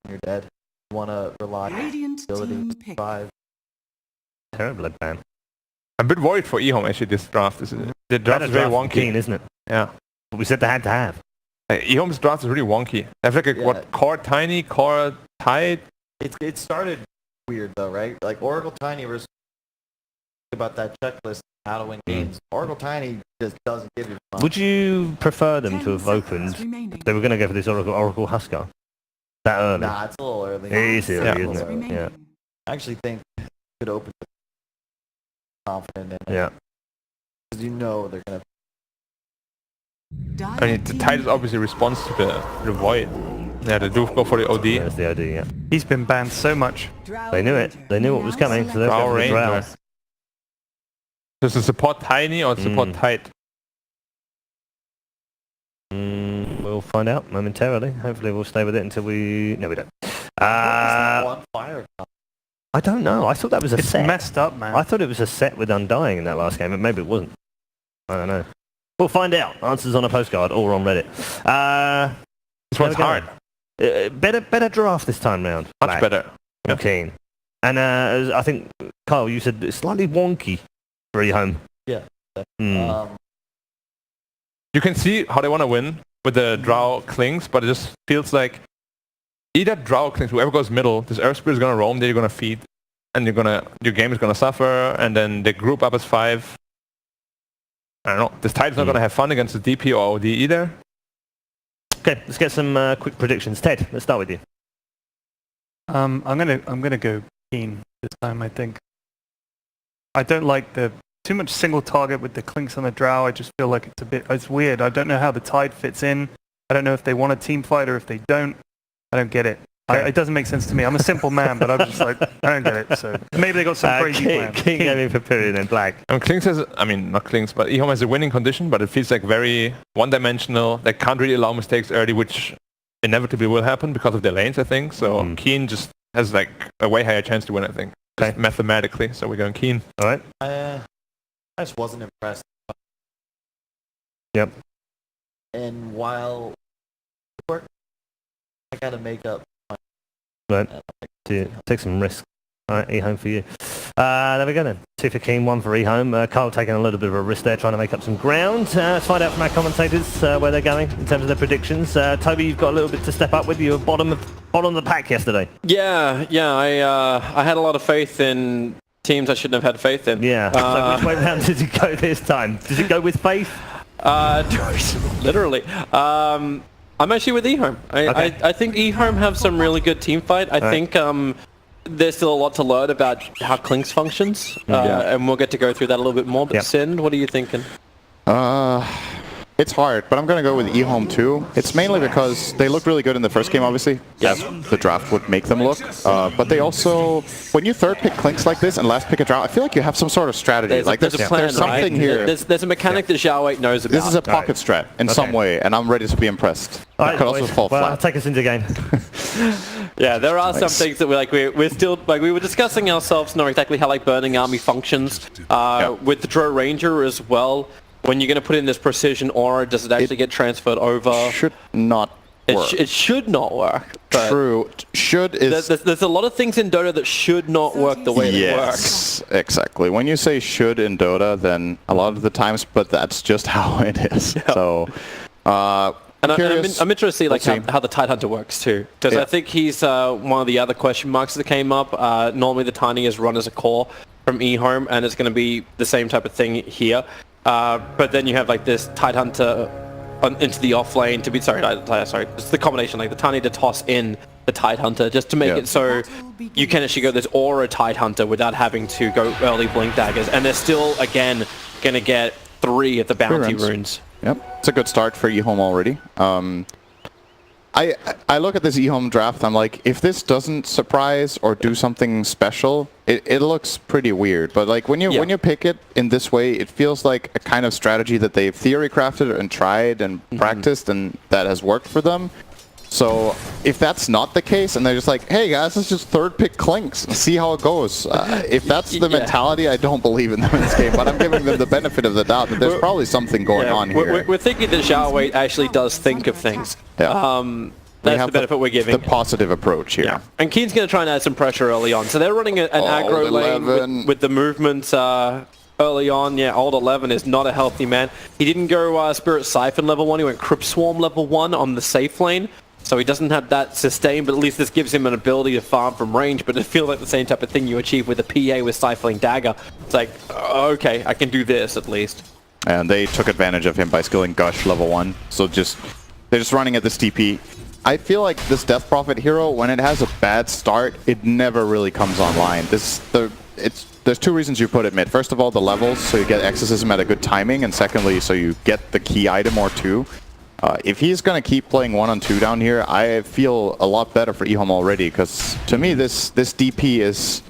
you're dead. You want to rely on ability to survive. Terrible ban. I'm a bit worried for EHOME actually this draft. The draft is very wonky. Keen, isn't it? Yeah. But we said they had to have. EHOME's draft is really wonky. I have like what, core tiny, core tight? It started weird though, right? Like Oracle Tiny was about that checklist, how to win games. Oracle Tiny just doesn't give you much. Would you prefer them to have opened? They were going to go for this Oracle Husker that early. Nah, it's a little early. It is early, isn't it? Yeah. I actually think it could open confident in it. Yeah. Because you know they're gonna. I mean, the tight is obviously response to the void. Yeah, they do go for the OD. That's the OD, yeah. He's been banned so much. They knew it. They knew what was coming, so they're going for the Drow. Does it support tiny or support tight? We'll find out momentarily. Hopefully we'll stay with it until we... No, we don't. I don't know. I thought that was a set. It's messed up, man. I thought it was a set with Undying in that last game, but maybe it wasn't. I don't know. We'll find out. Answers on a postcard or on Reddit. This one's hard. Better draft this time round. Much better. I'm keen. And I think, Kyle, you said it's slightly wonky for EHOME. Yeah. You can see how they want to win with the Drow Klings, but it just feels like either Drow Klings, whoever goes middle, this Earth Spirit is going to roam, then you're going to feed, and your game is going to suffer, and then they group up as 5. I don't know. This Tide's not going to have fun against the DP or OD either. Okay, let's get some quick predictions. Ted, let's start with you. I'm gonna go Keen this time. I think. I don't like the too much single target with the Clinks on the Drow. I just feel like it's weird. I don't know how the Tide fits in. I don't know if they want a team fight or if they don't. I don't get it. It doesn't make sense to me. I'm a simple man, but I'm just like, I don't get it. So maybe they got some crazy plan. King going for period in black. Klings has, I mean, not Klings, but EHOME has a winning condition, but it feels like very one-dimensional. They can't really allow mistakes early, which inevitably will happen because of their lanes, I think. So Keen just has like a way higher chance to win, I think. Just mathematically. So we're going Keen. All right. I just wasn't impressed. Yep. And while I got to make up. Right. Take some risks. All right, EHOME for you. There we go then. 2 for Keen, 1 for EHOME. Carl taking a little bit of a risk there, trying to make up some ground. Let's find out from our commentators where they're going in terms of their predictions. Toby, you've got a little bit to step up with. You were bottom of the pack yesterday. Yeah. I had a lot of faith in teams I shouldn't have had faith in. Yeah. So which way round did it go this time? Did it go with faith? Literally. I'm actually with EHOME. I think EHOME have some really good team fight. I think there's still a lot to learn about how Clinks functions, and we'll get to go through that a little bit more. But Sind, what are you thinking? It's hard, but I'm going to go with EHOME too. It's mainly because they looked really good in the first game, obviously, as the draft would make them look. But they also, when you third pick Clinks like this and last pick a draft, I feel like you have some sort of strategy. There's a plan, there's something here. There's a mechanic that Zhao 8 knows about. This is a pocket strat in some way, and I'm ready to be impressed. It could also fall flat. Take us into game. Yeah, there are some things that we're still we were discussing ourselves, not exactly how Burning Army functions with the Drow Ranger as well. When you're going to put in this precision aura, does it actually get transferred over? Should not work. It should not work. True. Should is... There's a lot of things in Dota that should not work the way they work. Yes, exactly. When you say should in Dota, then a lot of the times, but that's just how it is. Yeah. So, I'm interested to see how the Tidehunter works too, because I think he's one of the other question marks that came up. Normally the Tiny is run as a core from EHOME, and it's going to be the same type of thing here. But then you have this Tidehunter into the off lane to be sorry, it's the combination the Tiny to toss in the Tidehunter just to make it so you can actually go this aura Tidehunter without having to go early blink daggers, and they're still again going to get 3 at the bounty runes. Yep, it's a good start for EHOME already. I look at this EHOME draft, I'm like, if this doesn't surprise or do something special, it looks pretty weird. But when you pick it in this way, it feels like a kind of strategy that they've theory crafted and tried and practiced, and that has worked for them. So if that's not the case, and they're just like, hey guys, let's just third pick Clinks and see how it goes. If that's the mentality, I don't believe in them in this game, but I'm giving them the benefit of the doubt that there's probably something going on here. We're thinking that Zhao 8 actually does think of things. Yeah. That's the benefit we're giving. The positive approach here. Yeah. And Keen's going to try and add some pressure early on. So they're running an aggro lane with the movement early on. Yeah, Old 11 is not a healthy man. He didn't go Spirit Siphon level 1. He went Crypt Swarm level 1 on the safe lane. So he doesn't have that sustain, but at least this gives him an ability to farm from range. But it feels like the same type of thing you achieve with a PA with Stifling Dagger. It's like, okay, I can do this at least. And they took advantage of him by skilling Gush level 1. So they're just running at this TP. I feel like this Death Prophet hero, when it has a bad start, it never really comes online. There's two reasons you put it mid. First of all, the levels, so you get Exorcism at a good timing, and secondly, so you get the key item or two. If he's going to keep playing 1-on-2 down here, I feel a lot better for EHOME already, because to me, this DP is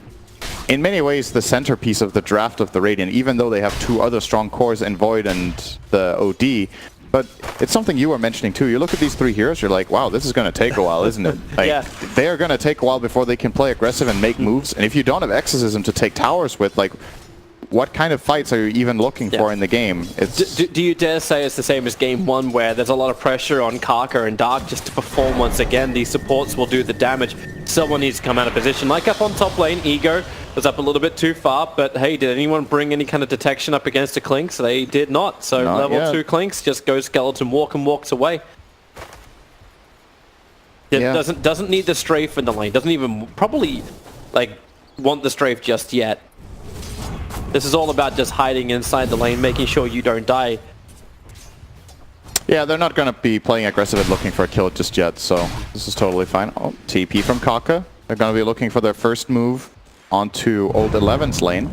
in many ways the centerpiece of the draft of the Radiant, even though they have two other strong cores in Void and the OD. But it's something you were mentioning too. You look at these three heroes, you're like, wow, this is going to take a while, isn't it? Like, yeah. They are going to take a while before they can play aggressive and make moves. And if you don't have Exorcism to take towers with, like, what kind of fights are you even looking for in the game? It's do you dare say it's the same as Game 1, where there's a lot of pressure on Kaka and Dark just to perform once again? These supports will do the damage. Someone needs to come out of position. Like up on top lane, Ego was up a little bit too far, but hey, did anyone bring any kind of detection up against the Clinks? They did not. So level 2 Clinks just goes Skeleton Walk and walks away. It doesn't need the strafe in the lane. Doesn't even probably like want the strafe just yet. This is all about just hiding inside the lane, making sure you don't die. Yeah, they're not going to be playing aggressive and looking for a kill just yet, so this is totally fine. Oh, TP from Kaka. They're going to be looking for their first move onto Old 11's lane.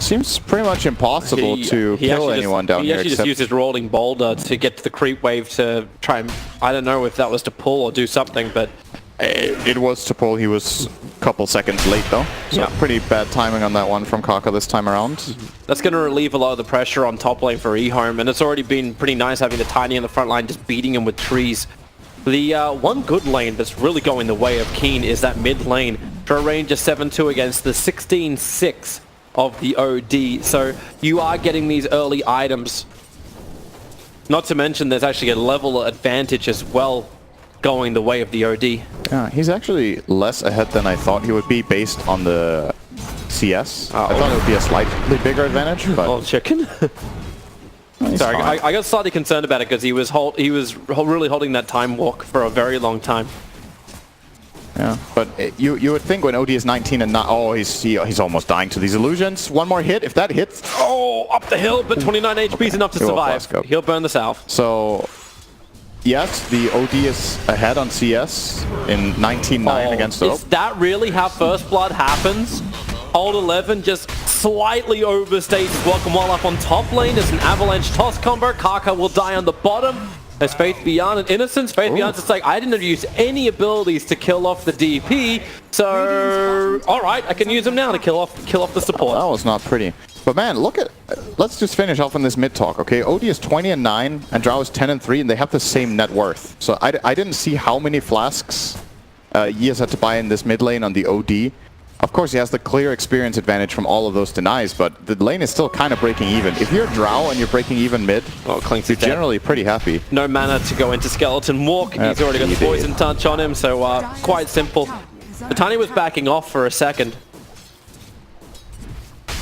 Seems pretty much impossible to kill anyone down here. He actually just used his rolling boulder to get to the creep wave to try and... I don't know if that was to pull or do something, but... It was to pull. He was a couple seconds late, though. So pretty bad timing on that one from Kaka this time around. That's going to relieve a lot of the pressure on top lane for EHOME, and it's already been pretty nice having the Tiny in the front line just beating him with trees. The one good lane that's really going the way of Keen is that mid lane for a range of 7-2 against the 16-6 of the OD. So you are getting these early items. Not to mention there's actually a level advantage as well going the way of the OD. Yeah, he's actually less ahead than I thought he would be based on the CS. I thought it would be a slightly bigger advantage, but... Oh, chicken? Sorry, I got slightly concerned about it because he was really holding that time walk for a very long time. Yeah, but you would think when OD is 19 and not... Oh, he's almost dying to these illusions. One more hit, if that hits... Oh, up the hill, but 29 HP is enough to survive. He'll burn the south. So... Yes, the OD is ahead on CS in 19-9 against Oak. Is that really how First Blood happens? Old 11 just slightly overstates his welcome while up on top lane. There's an avalanche toss combo. Kaka will die on the bottom. There's Faith Beyond and Innocence. Faith Beyond's just like, I didn't use any abilities to kill off the DP, so alright, I can use them now to kill off the support. That was not pretty. But man, look at... Let's just finish off on this mid talk, okay? OD is 20-9 and Drow is 10-3, and they have the same net worth. So I didn't see how many flasks he has had to buy in this mid lane on the OD. Of course, he has the clear experience advantage from all of those denies, but the lane is still kind of breaking even. If you're Drow and you're breaking even mid, you're generally pretty happy. No mana to go into Skeleton Walk. He's already got the Poison Touch on him, so quite simple. The Tiny was backing off for a second.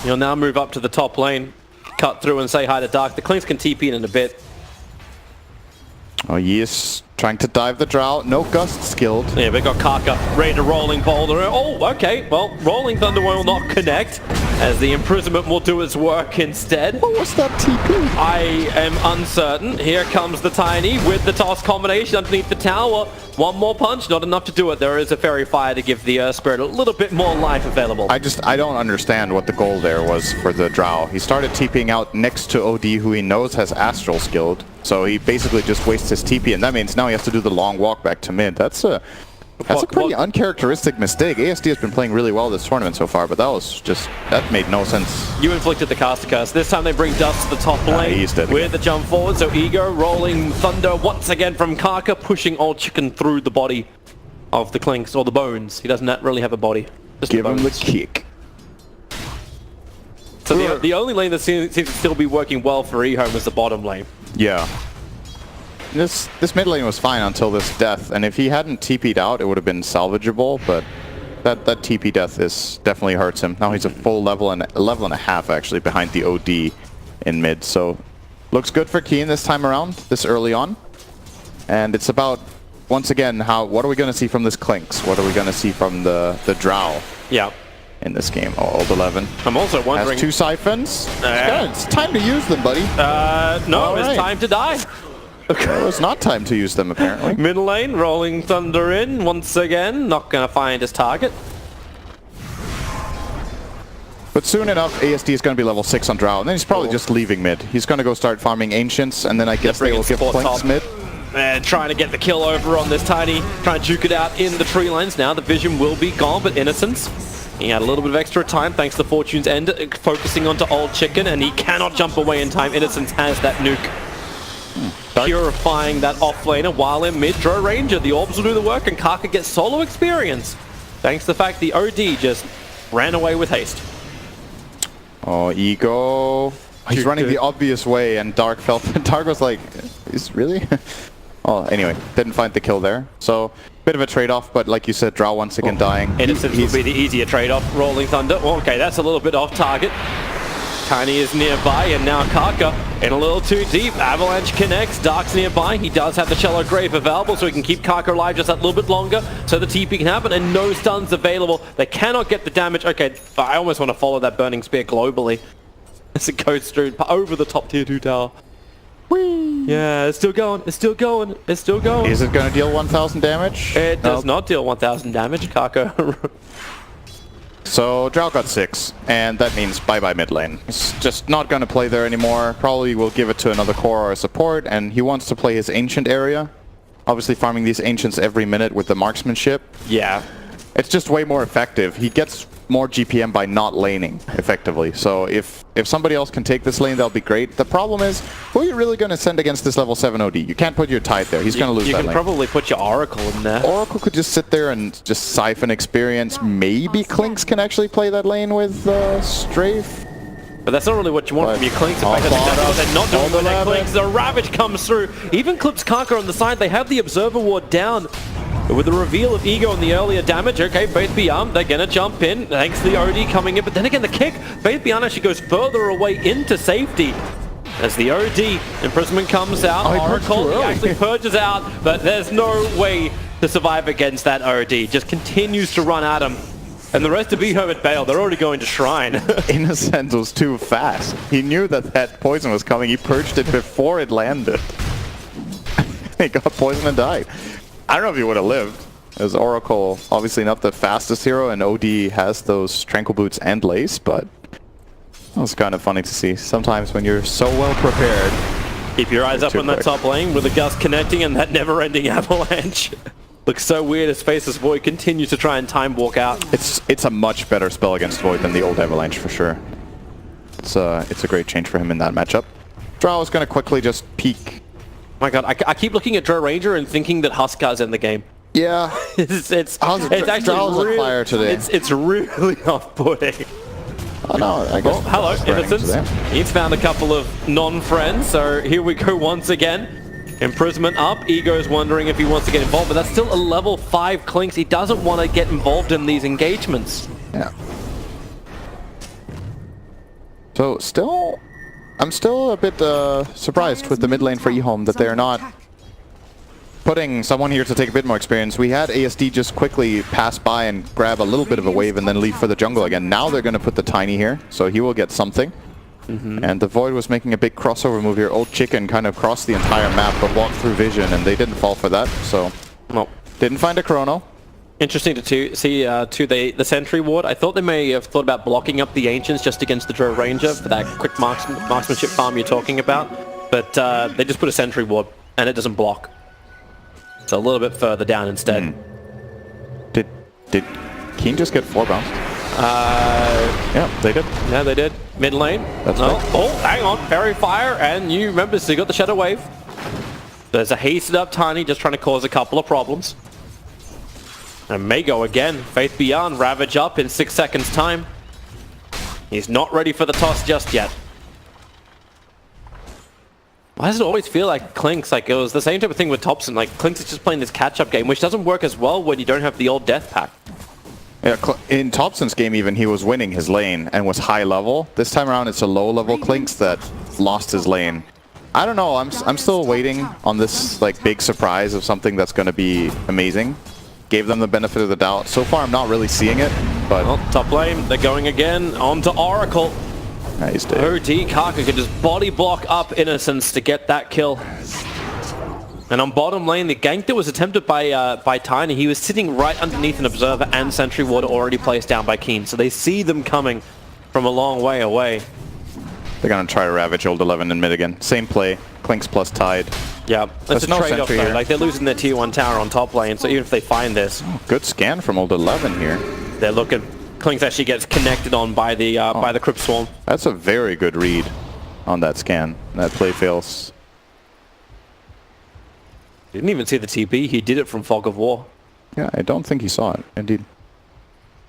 He'll now move up to the top lane, cut through and say hi to Dark. The Clinks can TP in a bit. Oh, he is trying to dive the Drow. No Gust skilled. Yeah, we got Kaka ready to Rolling Boulder. Oh, okay. Well, Rolling Thunder will not connect, as the Imprisonment will do its work instead. What was that TP? I am uncertain. Here comes the Tiny with the toss combination underneath the tower. One more punch, not enough to do it. There is a Fairy Fire to give the Earth Spirit a little bit more life available. I don't understand what the goal there was for the Drow. He started TPing out next to OD, who he knows has Astral skilled. So he basically just wastes his TP, and that means now he has to do the long walk back to mid. That's a pretty uncharacteristic mistake. ASD has been playing really well this tournament so far, but that made no sense. You inflicted the caster curse. This time they bring Dust to the top lane with the jump forward. So Ego Rolling Thunder once again from Kaka, pushing Old Chicken through the body of the Clinks, or the bones. He doesn't really have a body. Just give him the kick. So the only lane that seems to still be working well for EHOME is the bottom lane. Yeah. this mid lane was fine until this death, and if he hadn't TP'd out, it would have been salvageable, but that TP death definitely hurts him. Now he's a full level and a half actually behind the OD in mid, so looks good for Keen this time around, this early on. And it's about, once again, what are we going to see from this Clinks? What are we going to see from the Drow? Yeah. In this game, Old 11. I'm also wondering... Has 2 siphons. It's time to use them, buddy. No, it's time to die. Well, it's not time to use them, apparently. Mid lane, Rolling Thunder in once again. Not going to find his target. But soon enough, ASD is going to be level 6 on Drow, and then he's probably just leaving mid. He's going to go start farming Ancients, and then I guess they will give Clinks mid. And trying to get the kill over on this Tiny. Trying to juke it out in the tree lines now. The vision will be gone, but Innocence. He had a little bit of extra time thanks to Fortune's End, focusing onto Old Chicken, and he cannot jump away in time. Innocence has that nuke. Purifying that offlaner while in mid. Drow Ranger, the orbs will do the work, and Kaka gets solo experience. Thanks to the fact the OD just ran away with haste. Oh, Ego. He's running the obvious way, and Dark felt... Dark was like, is really? Oh, anyway, didn't find the kill there. So, bit of a trade-off, but like you said, Drow once again dying. Innocence will be the easier trade-off. Rolling Thunder. Okay, that's a little bit off target. Tiny is nearby, and now Kaka in a little too deep. Avalanche connects. Dark's nearby. He does have the Shallow Grave available, so he can keep Kaka alive just that little bit longer, so the TP can happen, and no stuns available. They cannot get the damage. Okay, I almost want to follow that Burning Spear globally as it goes through over the top tier 2 tower. Whee! Yeah, it's still going. It's still going. It's still going. Is it going to deal 1,000 damage? It does not deal 1,000 damage, Kaka. So Drow got 6, and that means bye-bye mid lane. He's just not going to play there anymore. Probably will give it to another core or a support, and he wants to play his Ancient area. Obviously farming these Ancients every minute with the marksmanship. Yeah. It's just way more effective. He gets more GPM by not laning, effectively. So if somebody else can take this lane, that'll be great. The problem is, who are you really going to send against this level 7 OD? You can't put your Tide there. He's going to lose that lane. You can probably put your Oracle in there. Oracle could just sit there and just siphon experience. Maybe Clinks can actually play that lane with Strafe. But that's not really what you want from your Clinks. In fact, that's exactly what they're not doing with their Clinks. The Ravage comes through. Even clips Kaka on the side. They have the Observer Ward down. But with the reveal of Ego and the earlier damage, okay, Faith Beyond, they're going to jump in, thanks to the OD coming in. But then again, the kick, Faith Beyond actually goes further away into safety. As the OD imprisonment comes out, Oracle actually purges out, but there's no way to survive against that OD. Just continues to run at him. And the rest of EHOME at Bale, they're already going to Shrine. Innocence was too fast. He knew that poison was coming. He purged it before it landed. He got poisoned and died. I don't know if he would have lived, as Oracle, obviously not the fastest hero, and OD has those Tranquil Boots and Lace, but that was kind of funny to see. Sometimes when you're so well prepared... Keep your eyes up on that top lane with the Gust connecting and that never-ending Avalanche. Looks so weird as Faceless Void continues to try and time walk out. It's a much better spell against Void than the old Avalanche, for sure. It's a great change for him in that matchup. Drow is going to quickly just peek. My god, I keep looking at Drow Ranger and thinking that Huskar's in the game. Yeah. it's actually really, fire today. It's really off-putting. Oh no, I guess. Hello, Innocence. He's found a couple of non-friends, so here we go once again. Imprisonment up. Ego's wondering if he wants to get involved, but that's still a level 5 Clinks. He doesn't want to get involved in these engagements. Yeah. So I'm still a bit surprised with the mid lane for EHOME that they're not putting someone here to take a bit more experience. We had ASD just quickly pass by and grab a little bit of a wave and then leave for the jungle again. Now they're going to put the Tiny here, so he will get something. And the Void was making a big crossover move here. Old Chicken kind of crossed the entire map but walked through vision, and they didn't fall for that, so didn't find a chrono. Interesting to see the Sentry Ward. I thought they may have thought about blocking up the Ancients just against the Drow Ranger for that quick marksmanship farm you're talking about. But they just put a Sentry Ward, and it doesn't block. So a little bit further down instead. Did Keen just get 4 bounced? Yeah, they did. Yeah, they did. Mid lane. That's right. Oh, hang on. Fairy Fire, and you remember, so you got the Shadow Wave. There's a hasted up Tiny just trying to cause a couple of problems. And may go again. Faith Beyond, Ravage up in 6 seconds time. He's not ready for the toss just yet. Why does it always feel like Clinkz, like it was the same type of thing with Thompson, like Clinkz is just playing this catch-up game, which doesn't work as well when you don't have the old death pack. Yeah, in Thompson's game even, he was winning his lane and was high level. This time around, it's a low level Clinkz that lost his lane. I don't know, I'm still waiting on this like big surprise of something that's going to be amazing. Gave them the benefit of the doubt. So far, I'm not really seeing it, but... Well, top lane, they're going again onto Oracle. Nice, dude. OD Kaka could just body block up Innocence to get that kill. And on bottom lane, the gank that was attempted by Tiny, he was sitting right underneath an Observer and Sentry Ward already placed down by Keen. So they see them coming from a long way away. They're going to try to ravage Old 11 in mid again. Same play, Clinkz plus Tide. Yeah, that's a no trade-off though. here. Like they're losing their tier 1 tower on top lane, so even if they find this... Good scan from Old 11 here. They're looking... Clinkz actually gets connected on by the Crypt Swarm. That's a very good read on that scan. That play fails. Didn't even see the TP, he did it from Fog of War. Yeah, I don't think he saw it, indeed.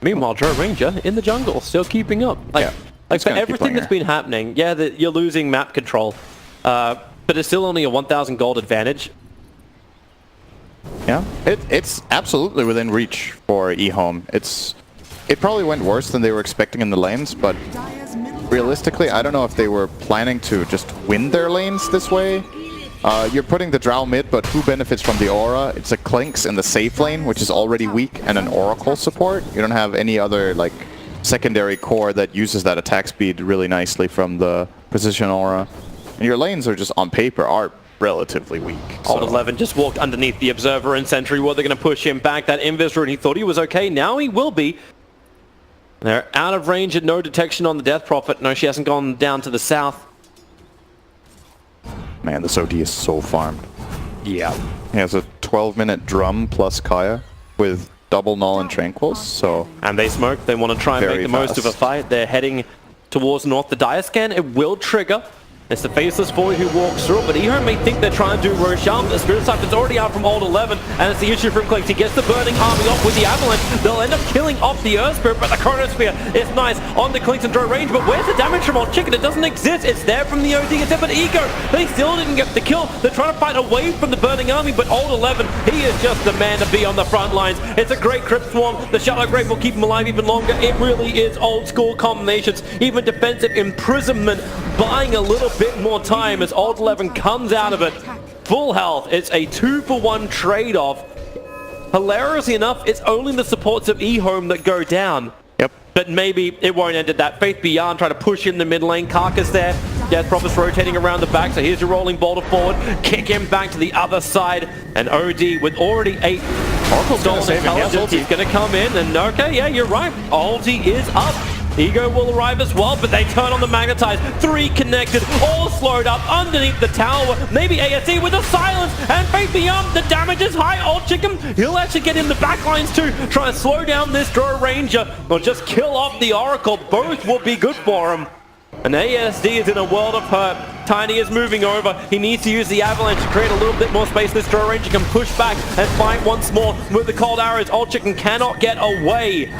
Meanwhile, Joe Ranger in the jungle, still keeping up. Like, Yeah, like he's for gonna keep everything playing that's her. been happening, yeah, you're losing map control, but it's still only a 1,000 gold advantage. Yeah, it's absolutely within reach for EHOME. It probably went worse than they were expecting in the lanes, but realistically, I don't know if they were planning to just win their lanes this way. You're putting the Drow mid, but who benefits from the aura? It's a Clinkz in the safe lane, which is already weak, and an Oracle support. You don't have any other like secondary core that uses that attack speed really nicely from the precision aura. And your lanes are just on paper are relatively weak. Old 11 just walked underneath the Observer and Sentry Ward. They're going to push him back. That Invis rune, he thought he was okay. Now he will be. They're out of range and no detection on the Death Prophet. No, she hasn't gone down to the south. Man, this OD is so farmed. Yeah. He has a 12-minute drum plus Kaya with double null and tranquils, so... And they smoke. They want to try and make the most of a fight. They're heading towards north. The Dire Scan, it will trigger. It's the Faceless Boy who walks through, but EHOME may think they're trying to do Roshan. The Spirit Siphon's already out from Old 11, and it's the issue from Clinkz. He gets the Burning Army off with the Avalanche. They'll end up killing off the Earth Spirit, but the Chronosphere is nice on the Clinkz and draw range. But where's the damage from Old Chicken? It doesn't exist. It's there from the OD. It's there, but Ego, they still didn't get the kill. They're trying to fight away from the Burning Army, but Old 11, he is just the man to be on the front lines. It's a great Crypt Swarm. The Shadow Grave will keep him alive even longer. It really is old school combinations. Even defensive imprisonment, buying a little bit more time as Old 11 comes out of it. Full health. It's a 2-for-1 trade-off. Hilariously enough, it's only the supports of EHOME that go down. Yep. But maybe it won't end at that. Faith Beyond try to push in the mid lane. Karka's there. Death Prophet's rotating around the back, so here's your rolling boulder forward. Kick him back to the other side. And OD with already 8 stolen intelligence. He's going to come in and okay, yeah, you're right. Ulti is up. Ego will arrive as well, but they turn on the Magnetize. 3 connected, all slowed up underneath the tower. Maybe ASE with a silence, and Faith Beyond, the damage is high. Old Chicken, he'll actually get in the backlines too. Try and slow down this Draw Ranger, or just kill off the Oracle. Both will be good for him. And ASD is in a world of hurt. Tiny is moving over. He needs to use the Avalanche to create a little bit more space. This Draw Ranger can push back and fight once more with the cold arrows. Old Chicken cannot get away.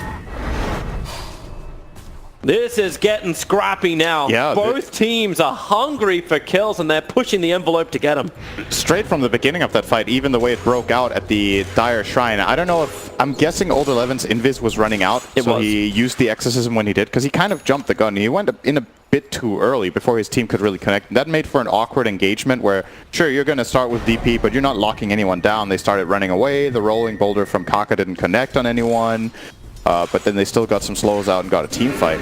This is getting scrappy now. Yeah, both teams are hungry for kills and they're pushing the envelope to get them. Straight from the beginning of that fight, even the way it broke out at the Dire Shrine, I don't know if... I'm guessing Old 11's Invis was running out, he used the Exorcism when he did, because he kind of jumped the gun. He went in a bit too early before his team could really connect. That made for an awkward engagement where, sure, you're going to start with DP, but you're not locking anyone down. They started running away. The rolling boulder from Kaka didn't connect on anyone. But then they still got some slows out and got a team fight.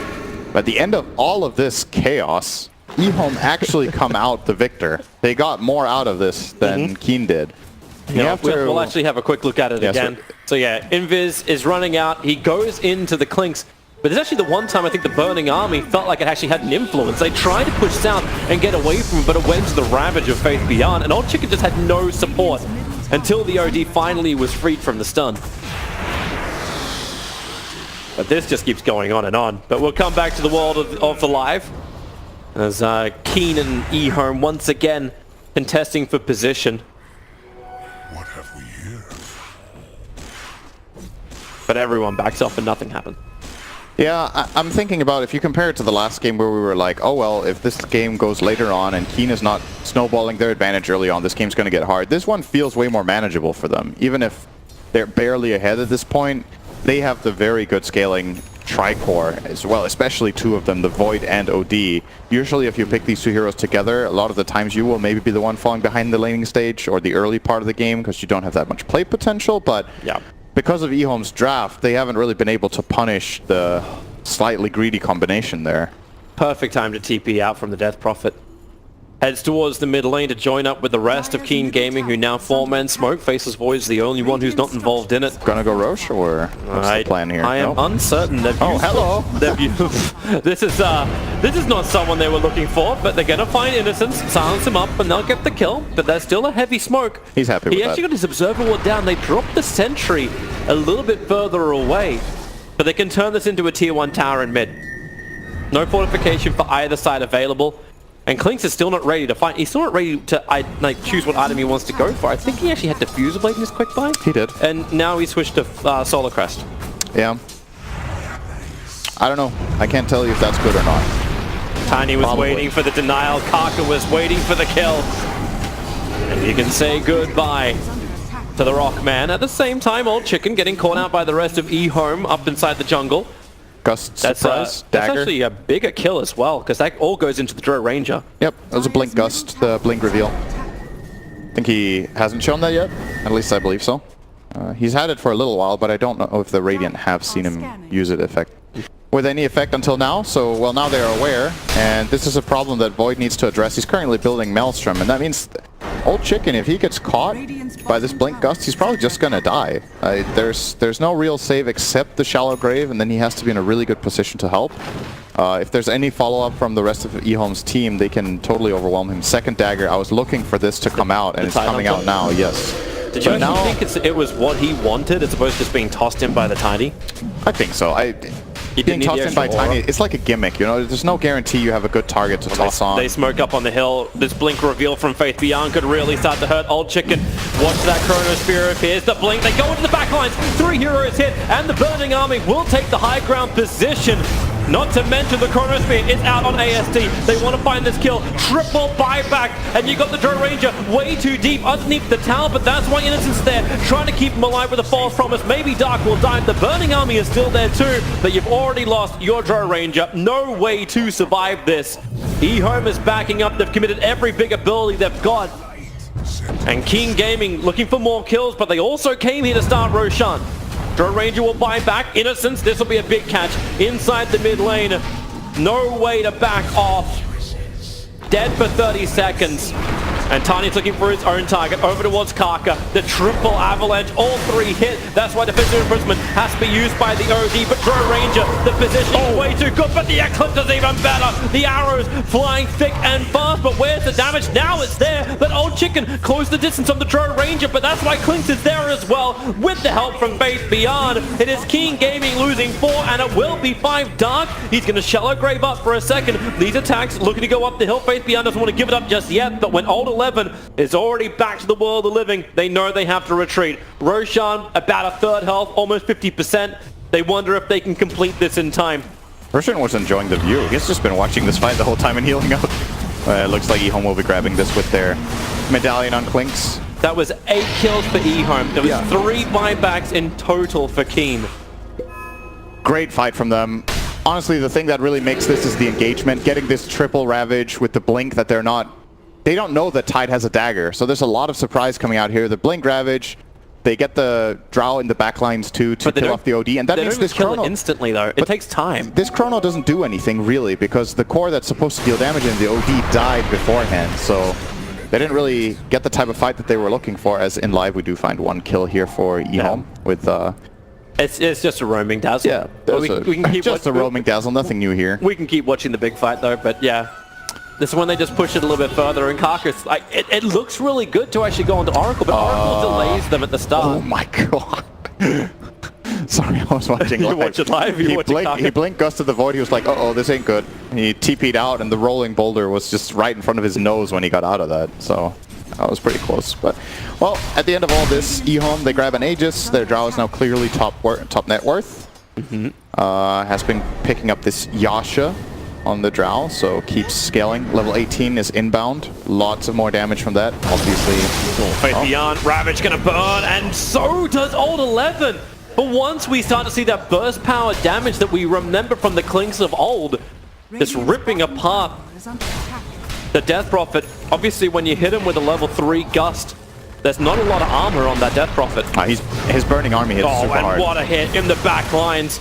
But at the end of all of this chaos, EHOME actually come out the victor. They got more out of this than Keen did. We'll actually have a quick look at it again. So yeah, Invis is running out. He goes into the Clinkz. But there's actually the one time I think the Burning Army felt like it actually had an influence. They tried to push south and get away from it, but it went to the Ravage of Faith Beyond. And Old Chicken just had no support until the OD finally was freed from the stun. But this just keeps going on and on. But we'll come back to the world of the live. As Keen and EHOME once again contesting for position. What have we here? But everyone backs off and nothing happens. Yeah, I'm thinking about if you compare it to the last game where we were like, oh well, if this game goes later on and Keen is not snowballing their advantage early on, this game's going to get hard. This one feels way more manageable for them. Even if they're barely ahead at this point, they have the very good scaling tri-core as well, especially two of them, the Void and OD. Usually if you pick these two heroes together, a lot of the times you will maybe be the one falling behind the laning stage or the early part of the game because you don't have that much play potential, but yeah. Because of EHOME's draft, they haven't really been able to punish the slightly greedy combination there. Perfect time to TP out from the Death Prophet. Heads towards the mid lane to join up with the rest of Keen Gaming, who now 4-man smoke. Faceless Void's the only one who's not involved in it. Gonna go Roche, or what's the plan here? I am uncertain. Hello. This is not someone they were looking for, but they're gonna find Innocence, silence him up, and they'll get the kill. But there's still a heavy smoke. He's happy with that. He actually got his Observer Ward down. They dropped the sentry a little bit further away, but they can turn this into a tier 1 tower in mid. No fortification for either side available. And Klinks is still not ready to fight. He's still not ready to choose what item he wants to go for. I think he actually had Diffuser Blade in his quick buy. He did. And now he switched to Solar Crest. Yeah. I don't know. I can't tell you if that's good or not. Tiny was waiting for the denial. Kaka was waiting for the kill. And you can say goodbye to the Rockman. At the same time, Old Chicken getting caught out by the rest of EHOME up inside the jungle. Gust surprise, that's dagger. actually a bigger kill as well, because that all goes into the Drow Ranger. Yep, that was a blink gust, the blink reveal. I think he hasn't shown that yet. At least I believe so. He's had it for a little while, but I don't know if the Radiant have seen him use it with any effect until now. So, well, now they're aware, and this is a problem that Void needs to address. He's currently building Maelstrom, and that means Old Chicken, if he gets caught by this blink gust, he's probably just gonna die. There's no real save except the shallow grave, and then he has to be in a really good position to help. If there's any follow-up from the rest of EHOME's team, they can totally overwhelm him. Second dagger, I was looking for this to come out, and it's coming out now, yes. Did you actually think it was what he wanted as opposed to just being tossed in by the Tiny? I think so. Being tossed in by Tiny, it's like a gimmick, you know? There's no guarantee you have a good target to toss on. They smoke up on the hill. This blink reveal from Faith Beyond could really start to hurt Old Chicken. Watch that Chronosphere appears. The blink, they go into the back lines. 3 heroes hit, and the Burning Army will take the high ground position. Not to mention the Chronosphere is out on ASD. They want to find this kill. Triple buyback, and you got the Drow Ranger way too deep underneath the tower, but that's why Innocence there, trying to keep him alive with a false promise. Maybe Dark will die. The Burning Army is still there too, but you've already lost your Drow Ranger. No way to survive this. EHOME is backing up. They've committed every big ability they've got. And Keen Gaming looking for more kills, but they also came here to start Roshan. Drow Ranger will buy back. Innocence, this will be a big catch inside the mid lane. No way to back off. Dead for 30 seconds. And Tiny's looking for his own target. Over towards Kaka. The triple avalanche. All 3 hit. That's why defensive imprisonment has to be used by the OD. But Drow Ranger, the position is way too good. But the Eclipse is even better. The arrows flying thick and fast. But where's the damage? Now it's there. But Old Chicken closed the distance on the Drow Ranger. But that's why Klinks is there as well. With the help from Faith Beyond. It is Keen Gaming losing 4. And it will be 5 Dark. He's going to shallow grave up for a second. These attacks looking to go up the hill. Faith Beyond doesn't want to give it up just yet. But when Old 11 is already back to the world of living, they know they have to retreat. Roshan about a third health, almost 50%. They wonder if they can complete this in time. Roshan was enjoying the view. He's just been watching this fight the whole time and healing up. It looks like EHOME will be grabbing this with their medallion on Klinks. That was 8 kills for EHOME. There was 3 buybacks in total for Keen. Great fight from them. Honestly, the thing that really makes this is the engagement. Getting this triple Ravage with the blink that they don't know that Tide has a dagger, so there's a lot of surprise coming out here. The blink Ravage, they get the Drow in the backlines too to kill off the OD, and that means this Chrono instantly though. It takes time. This Chrono doesn't do anything really because the core that's supposed to deal damage in the OD died beforehand, so they didn't really get the type of fight that they were looking for. As in live, we do find 1 kill here for EHOME with. It's just a roaming dazzle. Yeah, we can keep just a roaming dazzle. Nothing new here. We can keep watching the big fight though, but yeah. This is when they just push it a little bit further, and Karka's like, it looks really good to actually go into Oracle, but Oracle delays them at the start. Oh my god. Sorry, I was watching live. You watch it live? He blinked Gust of the Void, he was like, uh-oh, this ain't good. He TP'd out, and the rolling boulder was just right in front of his nose when he got out of that, so that was pretty close. But, well, at the end of all this, EHOME, they grab an Aegis. Their Drow is now clearly top net worth. Has been picking up this Yasha on the Drow, so keeps scaling. Level 18 is inbound. Lots of more damage from that, obviously. Faith Beyond, Ravage gonna burn, and so does Old 11. But once we start to see that burst power damage that we remember from the Clinks of old, just ripping apart the Death Prophet. Obviously, when you hit him with a level 3 Gust, there's not a lot of armor on that Death Prophet. His Burning Army hits super hard. Oh, and what a hit in the back lines.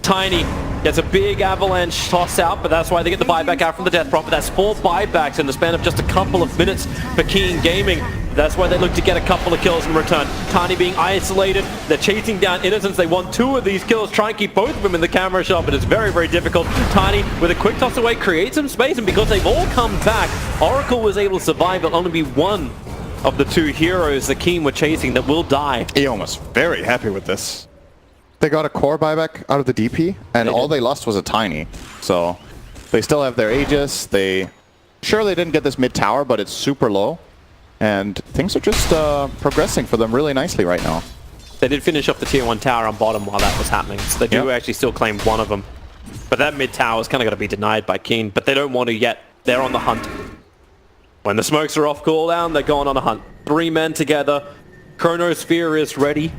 Tiny gets a big avalanche toss out, but that's why they get the buyback out from the Death Prophet. That's 4 buybacks in the span of just a couple of minutes for Keen Gaming. That's why they look to get a couple of kills in return. Tiny being isolated. They're chasing down Innocence. They want 2 of these kills. Try and keep both of them in the camera shot, but it's very, very difficult. Tiny, with a quick toss away, creates some space, and because they've all come back, Oracle was able to survive. It'll only be one of the 2 heroes that Keen were chasing that will die. EHOME was very happy with this. They got a core buyback out of the DP, and all they lost was a Tiny. So they still have their Aegis. Sure, they didn't get this mid tower, but it's super low. And things are just progressing for them really nicely right now. They did finish off the tier 1 tower on bottom while that was happening, so they do actually still claim one of them. But that mid tower is kind of going to be denied by Keen, but they don't want to yet. They're on the hunt. When the smokes are off cooldown, they're going on a hunt. 3 men together. Chronosphere is ready.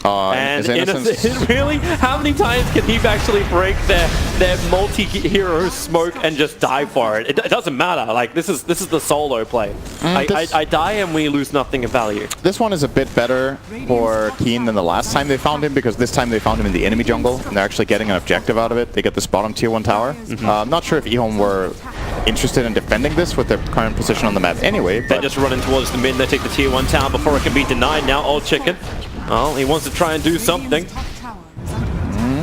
And Innocence, really? How many times can he actually break their multi-hero smoke and just die for it? It doesn't matter. Like, this is the solo play. I die and we lose nothing of value. This one is a bit better for Keen than the last time they found him, because this time they found him in the enemy jungle and they're actually getting an objective out of it. They get this bottom tier 1 tower. I'm not sure if EHOME were interested in defending this with their current position on the map anyway. They're just running towards the mid. They take the tier 1 tower before it can be denied. Now Old Chicken. Well, he wants to try and do something.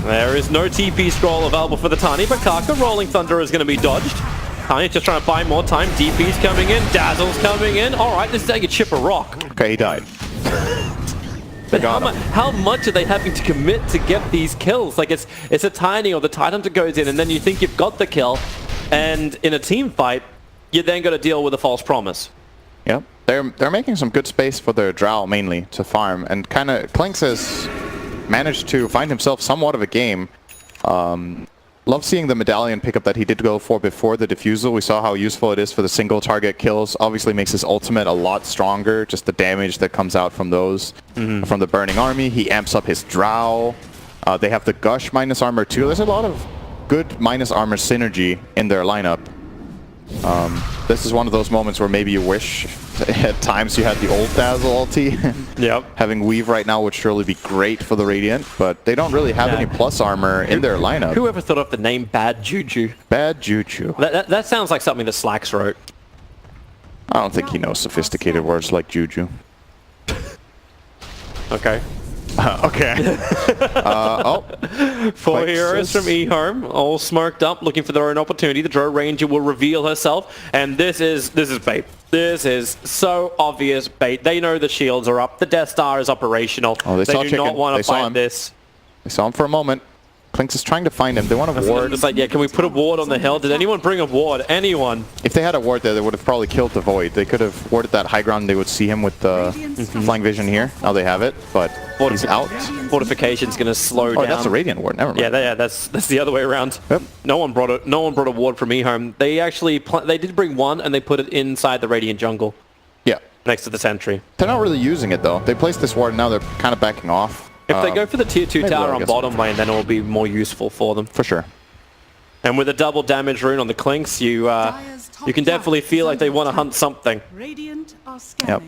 There is no TP scroll available for the Tiny, but Kaka Rolling Thunder is going to be dodged. Tiny's just trying to buy more time. DP's coming in. Dazzle's coming in. All right, this is how you chip a rock. Okay, he died. But how much are they having to commit to get these kills? Like, it's a Tiny or the Tidehunter goes in, and then you think you've got the kill, and in a team fight, you then got to deal with a false promise. Yep. They're making some good space for their Drow mainly to farm, and kind of Clinks has managed to find himself somewhat of a game. Love seeing the medallion pickup that he did go for before the defusal. We saw how useful it is for the single target kills. Obviously makes his ultimate a lot stronger, just the damage that comes out from those, from the Burning Army. He amps up his Drow. They have the Gush minus armor too. There's a lot of good minus armor synergy in their lineup. This is one of those moments where maybe you wish at times you had the old Dazzle ulti. Yep. Having Weave right now would surely be great for the Radiant, but they don't really have any plus armor in their lineup. Whoever thought of the name Bad Juju? Bad Juju. That sounds like something that Slacks wrote. I don't think he knows sophisticated words like Juju. Okay. Okay. Four heroes from EHOME, all smirked up, looking for their own opportunity. The Drow Ranger will reveal herself, and this is bait. This is so obvious bait. They know the shields are up. The Death Star is operational. Oh, they do not want to fight this. They saw him for a moment. Clinks is trying to find him. They want a ward. It's like, yeah, can we put a ward on the hill? Did anyone bring a ward? Anyone? If they had a ward there, they would have probably killed the Void. They could have warded that high ground. They would see him with the flying vision here. Now they have it, but he's out. Fortification's going to slow down. Oh, that's a Radiant ward. Never mind. Yeah, that's the other way around. Yep. No one brought a ward from EHOME. They actually they did bring one, and they put it inside the Radiant jungle. Yeah. Next to the sentry. They're not really using it though. They placed this ward, and now they're kind of backing off. If they go for the tier 2 tower on bottom lane, then it will be more useful for them. For sure. And with a double damage rune on the Clinks, you can definitely feel like they want to hunt something. Yep.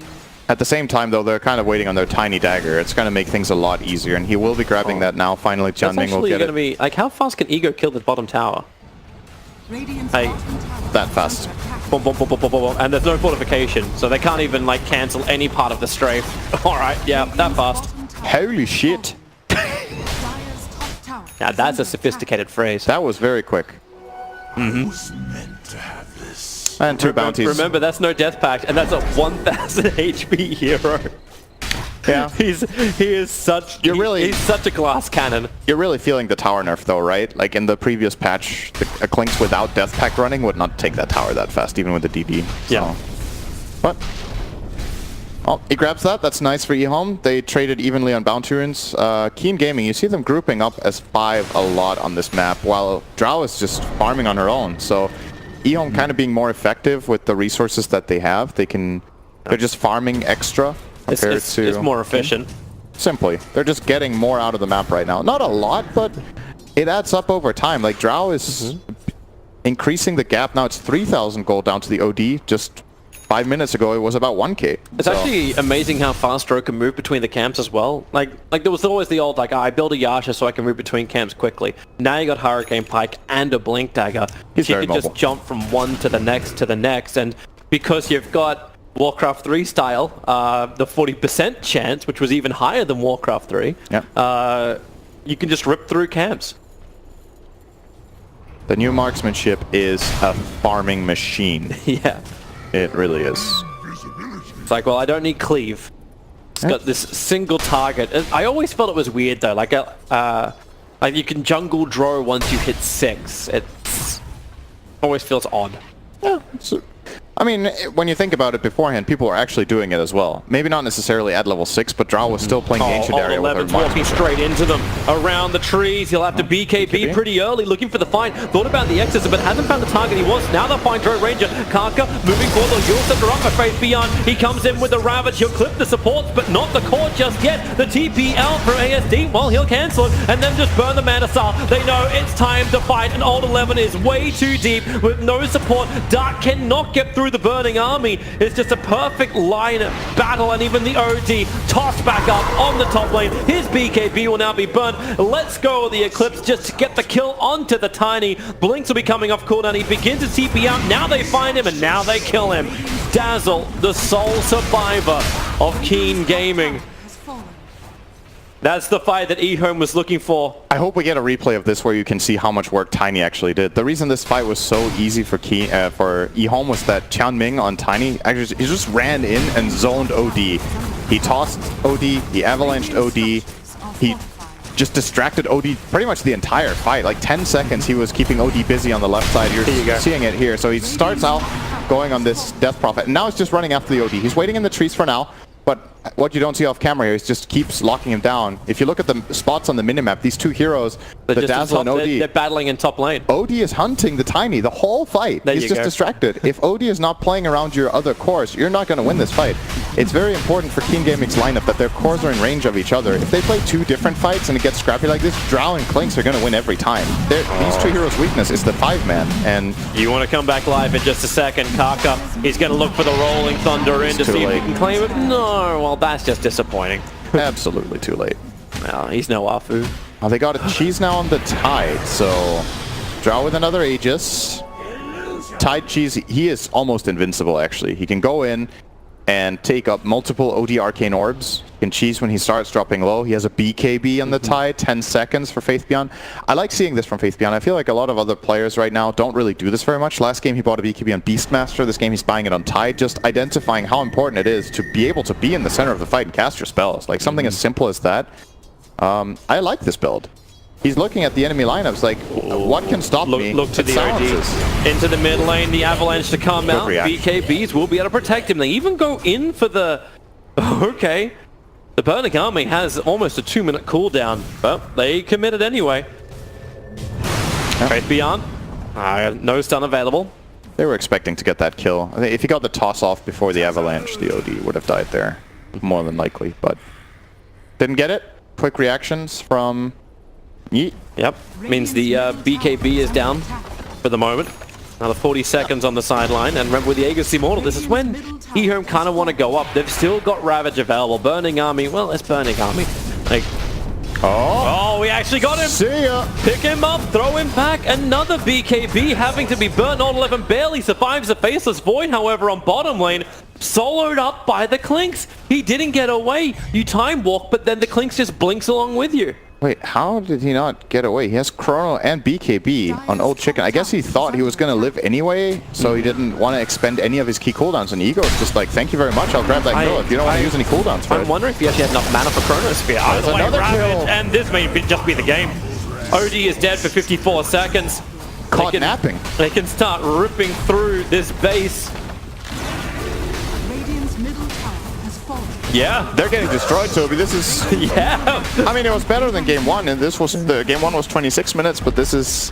At the same time, though, they're kind of waiting on their tiny dagger. It's going to make things a lot easier, and he will be grabbing that now. Finally, Jianming will get it. Be, like, how fast can Ego kill the bottom tower? Hey, that fast. Boom, boom, boom, boom, boom, boom. And there's no fortification, so they can't even like cancel any part of the strafe. All right, yeah, that fast. Holy shit. Now that's a sophisticated phrase. That was very quick. And 2 bounties. Remember, that's no death pact, and that's a 1,000 HP hero. Yeah. He is such he's such a glass cannon. You're really feeling the tower nerf though, right? Like in the previous patch, a Clinks without death pact running would not take that tower that fast, even with the DD. Yeah. So. But Oh, he grabs that. That's nice for EHOME. They traded evenly on bounty runes. Keen Gaming, you see them grouping up as 5 a lot on this map, while Drow is just farming on her own. So EHOME kind of being more effective with the resources that they have. They're just farming extra compared to... It's more efficient. Simply. They're just getting more out of the map right now. Not a lot, but it adds up over time. Like, Drow is increasing the gap. Now it's 3,000 gold down to the OD. Just 5 minutes ago, it was about 1k. It's actually amazing how fast Drow can move between the camps as well. Like there was always the old, like, I build a Yasha so I can move between camps quickly. Now you got Hurricane Pike and a Blink Dagger. He's she very can just jump from one to the next, and because you've got Warcraft 3 style, the 40% chance, which was even higher than Warcraft 3, you can just rip through camps. The new marksmanship is a farming machine. Yeah. It really is. It's like, well, I don't need cleave. It's got this single target. I always felt it was weird though. Like you can jungle draw once you hit 6. It always feels odd. Yeah. I mean, when you think about it beforehand, people were actually doing it as well. Maybe not necessarily at level 6, but Drow was still playing the Ancient Area with her walking straight into them. Around the trees, he'll have to BKB pretty early, looking for the fight. Thought about the Exorcism, but hasn't found the target he wants. Now they'll find Drow Ranger. Karka moving forward, the Yule Scepter up for Faith Beyond. He comes in with the Ravage. He'll clip the supports, but not the core just yet. The TPL for ASD, well, he'll cancel it and then just burn the Mana Star. They know it's time to fight, and Old 11 is way too deep with no support. Dark cannot get through the burning army. It's just a perfect line battle, and even the OD tossed back up on the top lane. His BKB will now be burned. Let's go with the Eclipse just to get the kill onto the Tiny. Blinks will be coming off cooldown. He begins to TP out. Now they find him, and now they kill him. Dazzle, the sole survivor of Keen Gaming. That's the fight that EHOME was looking for. I hope we get a replay of this where you can see how much work Tiny actually did. The reason this fight was so easy for EHOME was that Tianming on Tiny, actually, he just ran in and zoned OD. He tossed OD, he avalanched OD, he just distracted OD pretty much the entire fight. Like 10 seconds he was keeping OD busy on the left side. You're seeing it here. So he starts out going on this Death Prophet, and now he's just running after the OD. He's waiting in the trees for now. But what you don't see off camera here is just keeps locking him down. If you look at the spots on the minimap, these two heroes, the Dazzle and OD, they're battling in top lane. OD is hunting the Tiny the whole fight. He's just distracted. If OD is not playing around your other cores, you're not going to win this fight. It's very important for Keen Gaming's lineup that their cores are in range of each other. If they play 2 different fights and it gets scrappy like this, Drow and Clinks are going to win every time. These two heroes' weakness is the 5-man, and you want to come back live in just a second. Karka, he's going to look for the Rolling Thunder in to see if he can claim it. No, well, that's just disappointing. Absolutely too late. Well, he's no Afu. Oh, they got a cheese now on the Tide, so Drow with another Aegis. Tide cheese, he is almost invincible actually. He can go in and take up multiple OD Arcane Orbs. He can cheese when he starts dropping low. He has a BKB on the Tide, 10 seconds for Faith Beyond. I like seeing this from Faith Beyond. I feel like a lot of other players right now don't really do this very much. Last game he bought a BKB on Beastmaster. This game he's buying it on Tide. Just identifying how important it is to be able to be in the center of the fight and cast your spells. Like something as simple as that. I like this build. He's looking at the enemy lineups like, what can stop me? Look to the OD. Into the mid lane, the Avalanche to come out. BKBs will be able to protect him. They even go in for the... Okay. The Burning Army has almost a 2-minute cooldown, but they committed anyway. Faith Beyond. No stun available. They were expecting to get that kill. I think if he got the toss off before the Avalanche, the OD would have died there. More than likely, but... Didn't get it. Quick reactions from... Yeet. Yep, means the BKB is down for the moment. Another 40 seconds on the sideline, and remember with the Aegis Immortal, this is when EHOME kind of want to go up. They've still got Ravage available. Burning Army, well, it's Burning Army. Like, oh, we actually got him! See ya! Pick him up, throw him back. Another BKB having to be burnt. Old 11 barely survives the Faceless Void, however, on bottom lane. Soloed up by the Clinks. He didn't get away. You time walk, but then the Clinks just blinks along with you. Wait, how did he not get away? He has Chrono and BKB on Old Chicken. I guess he thought he was going to live anyway, so he didn't want to expend any of his key cooldowns. And Ego is just like, thank you very much, I'll grab that kill if you don't want to use any cooldowns for it. I'm wondering if he actually had enough mana for Chronosphere. Either way, Ravage, and this may just be the game. OD is dead for 54 seconds. Caught napping. They can start ripping through this base. Radiant's middle tower has fallen. Yeah. They're getting destroyed, Toby. This is... Yeah. I mean, it was better than game 1, and this was... game 1 was 26 minutes, but this is...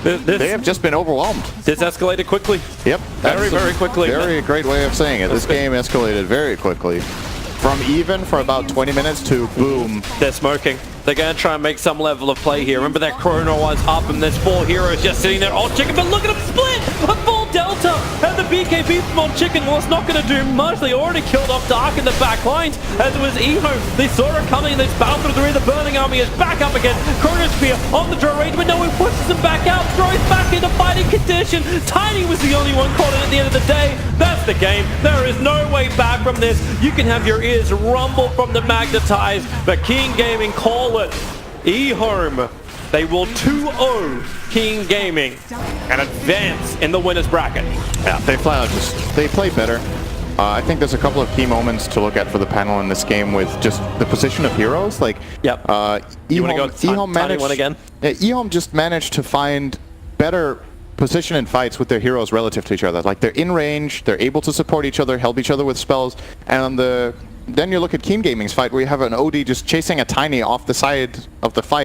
They have just been overwhelmed. This escalated quickly. Yep. Very quickly. Very great way of saying it. This game escalated very quickly. From even for about 20 minutes to boom. They're smoking. They're going to try and make some level of play here. Remember that Chrono was up and there's 4 heroes just sitting there. Oh, Chicken, but look at them split! A full Delta! And the BKB from on Chicken, well, it's not going to do much. They already killed off Dark in the back lines. As it was EHOME, they saw it coming. This Battle through the Burning Army is back up again. Chrono Spear on the draw range, but no one pushes them back out. Throws back into fighting condition. Tiny was the only one caught in at the end of the day. That's the game. There is no way back from this. You can have your ears rumble from the magnetize, but King Gaming call it. EHOME, they will 2-0 King Gaming and advance in the winners bracket. Yeah, they flat out they play better. I think there's a couple of key moments to look at for the panel in this game with just the position of heroes. Like, yep. You want to go EHOME managed one again? Yeah, EHOME just managed to find better position in fights with their heroes relative to each other. Like, they're in range, they're able to support each other, help each other with spells, and on then you look at King Gaming's fight where you have an OD just chasing a Tiny off the side of the fight.